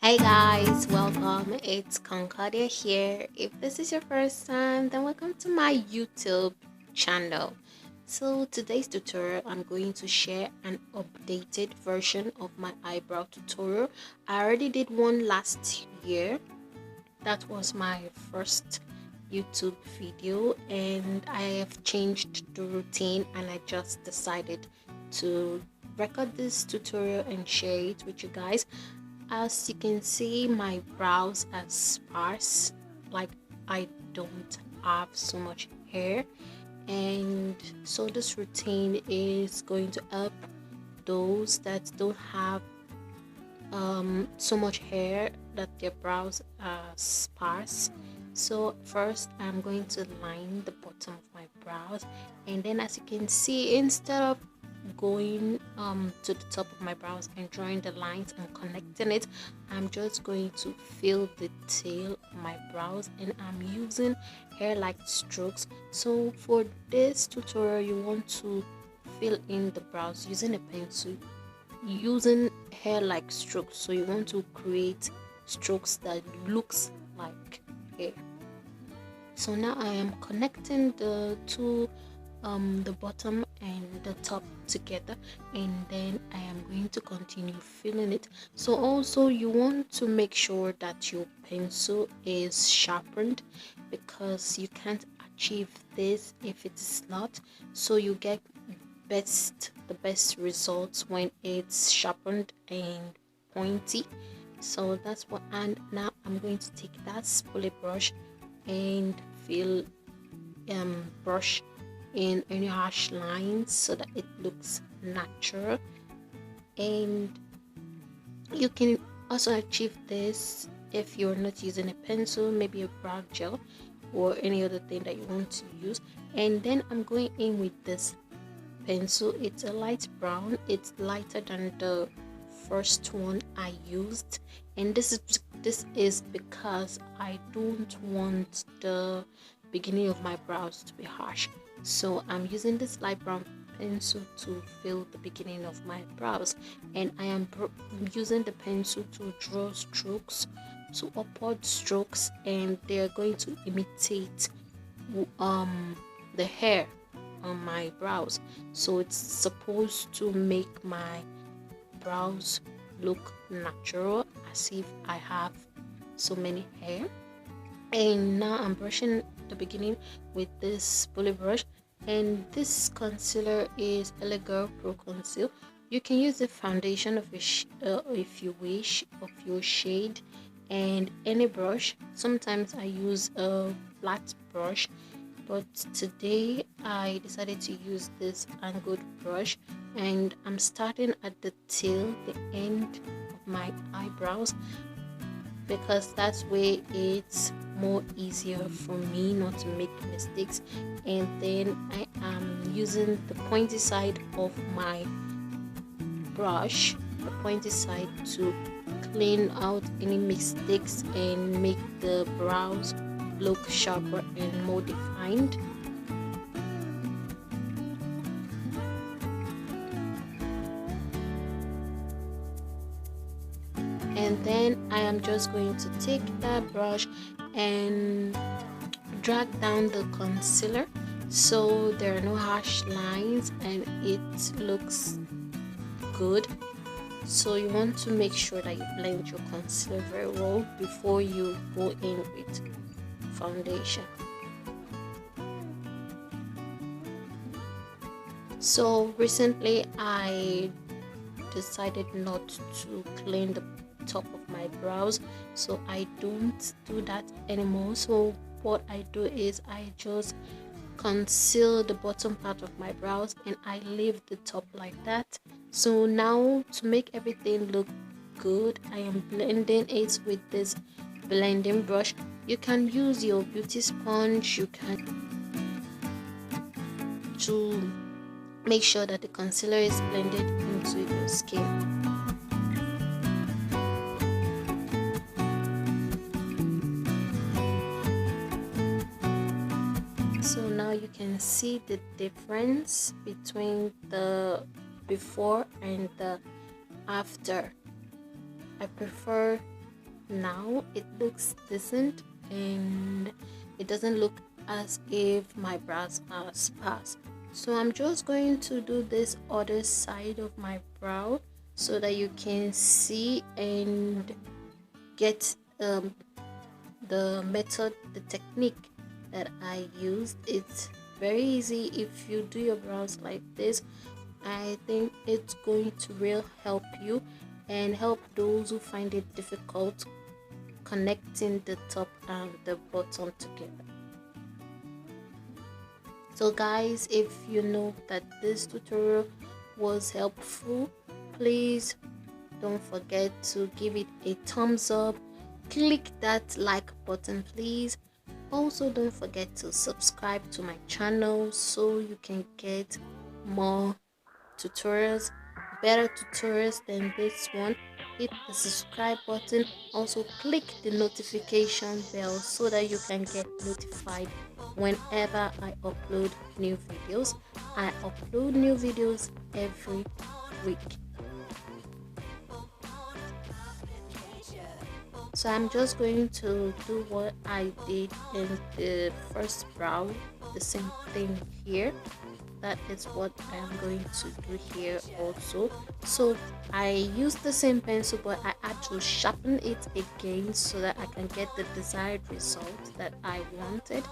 Hey guys, welcome. It's Concordia here. If this is your first time, then welcome to my YouTube channel. So today's tutorial, I'm going to share an updated version of my eyebrow tutorial. I already did one last year. That was my first YouTube video, and I have changed the routine, and I just decided to record this tutorial and share it with you guys. As you can see, my brows are sparse, like I don't have so much hair, and so this routine is going to help those that don't have so much hair, that their brows are sparse. So first I'm going to line the bottom of my brows, and then as you can see, instead of going to the top of my brows and drawing the lines and connecting it, I'm just going to fill the tail of my brows, and I'm using hair like strokes. So for this tutorial, you want to fill in the brows using a pencil, using hair like strokes. So you want to create strokes that looks like hair. So now I am connecting the two, the bottom and the top together, and then I am going to continue filling it. So also you want to make sure that your pencil is sharpened, because you can't achieve this if it is not. So you get the best results when it's sharpened and pointy. So that's what. And now I'm going to take that spoolie brush and fill brush in any harsh lines so that it looks natural. And you can also achieve this if you're not using a pencil, maybe a brow gel or any other thing that you want to use. And then I'm going in with this pencil. It's a light brown, it's lighter than the first one I used, and this is because I don't want the beginning of my brows to be harsh. So I'm using this light brown pencil to fill the beginning of my brows, and I am using the pencil to draw strokes, to upward strokes, and they are going to imitate the hair on my brows. So it's supposed to make my brows look natural, as if I have so many hair. And now I'm brushing the beginning with this spoolie brush, and this concealer is Elegant Pro Conceal. You can use the foundation of if you wish, of your shade, and any brush. Sometimes I use a flat brush, but today I decided to use this angled brush, and I'm starting at the tail, the end of my eyebrows, because that's where it's more easier for me not to make mistakes. And then I am using the pointy side of my brush, the pointy side, to clean out any mistakes and make the brows look sharper and more defined. And then I am just going to take that brush and drag down the concealer so there are no harsh lines and it looks good. So you want to make sure that you blend your concealer very well before you go in with foundation. So recently I decided not to clean the top of my brows, so I don't do that anymore. So what I do is I just conceal the bottom part of my brows and I leave the top like that. So now, to make everything look good, I am blending it with this blending brush. You can use your beauty sponge, you can, to make sure that the concealer is blended into your skin. So now you can see the difference between the before and the after. I prefer now it looks decent and it doesn't look as if my brows are sparse. So I'm just going to do this other side of my brow so that you can see and get the method, the technique that I used. It's very easy. If you do your brows like this, I think it's going to really help you and help those who find it difficult connecting the top and the bottom together. So guys, if you know that this tutorial was helpful, please don't forget to give it a thumbs up. Click that like button please. Also don't forget to subscribe to my channel so you can get more tutorials, better tutorials than this one. Hit the subscribe button. Also click the notification bell so that you can get notified whenever I upload new videos. I upload new videos every week. So I'm just going to do what I did in the first brow, the same thing here. That is what I am going to do here also. So I used the same pencil, but I had to sharpen it again so that I can get the desired result that I wanted.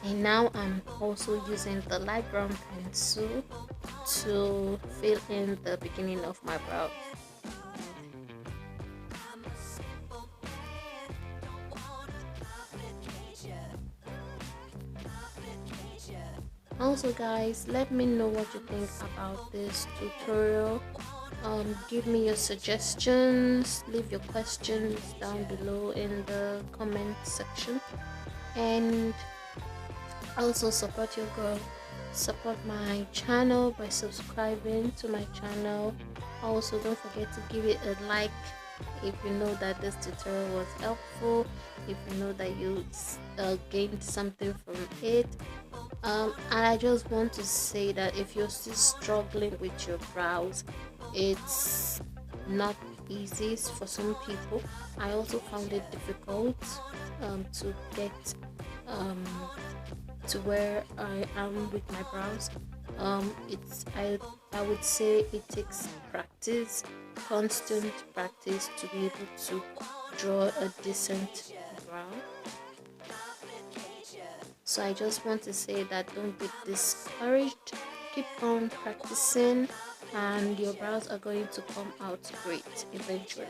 And now I'm also using the light brown pencil to fill in the beginning of my brow. Also guys, let me know what you think about this tutorial. Give me your suggestions, leave your questions down below in the comment section, and also support your girl, support my channel by subscribing to my channel. Also don't forget to give it a like if you know that this tutorial was helpful, if you know that you gained something from it. And I just want to say that if you're still struggling with your brows, it's not easy for some people. I also found it difficult to get to where I am with my brows. I would say it takes practice, constant practice, to be able to draw a decent brow. So I just want to say that don't be discouraged, keep on practicing, and your brows are going to come out great eventually.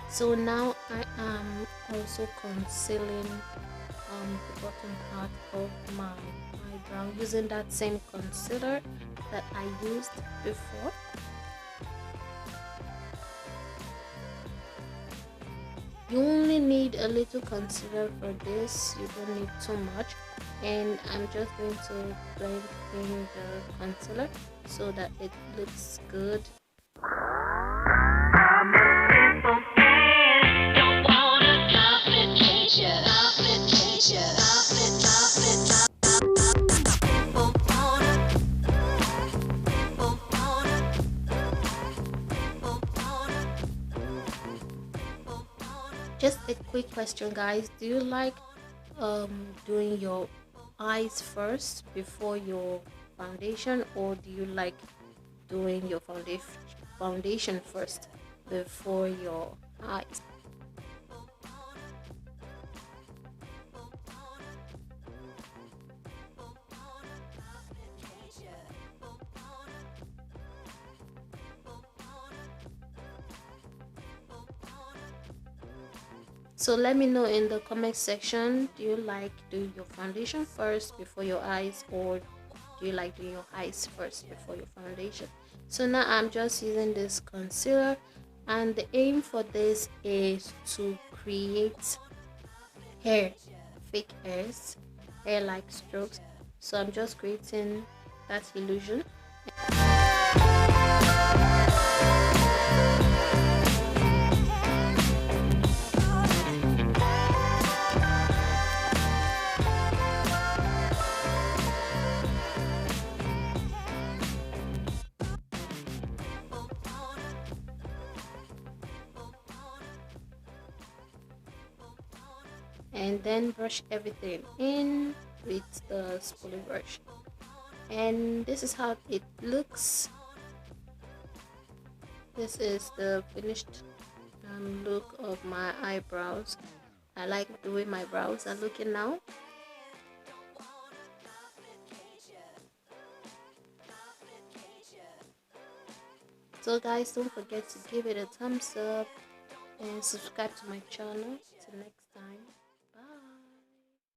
So now I am also concealing the bottom part of my eyebrow using that same concealer that I used before. You only need a little concealer for this, you don't need too much, and I'm just going to blend in the concealer so that it looks good. Just a quick question guys, do you like doing your eyes first before your foundation, or do you like doing your foundation first before your eyes? So let me know in the comment section, do you like doing your foundation first before your eyes, or do you like doing your eyes first before your foundation? So now I'm just using this concealer, and the aim for this is to create hair, fake hairs, hair like strokes. So I'm just creating that illusion. and then brush everything in with the spoolie brush. And this is how it looks. This is the finished look of my eyebrows. I like the way my brows are looking now. So guys, don't forget to give it a thumbs up and subscribe to my channel. Till next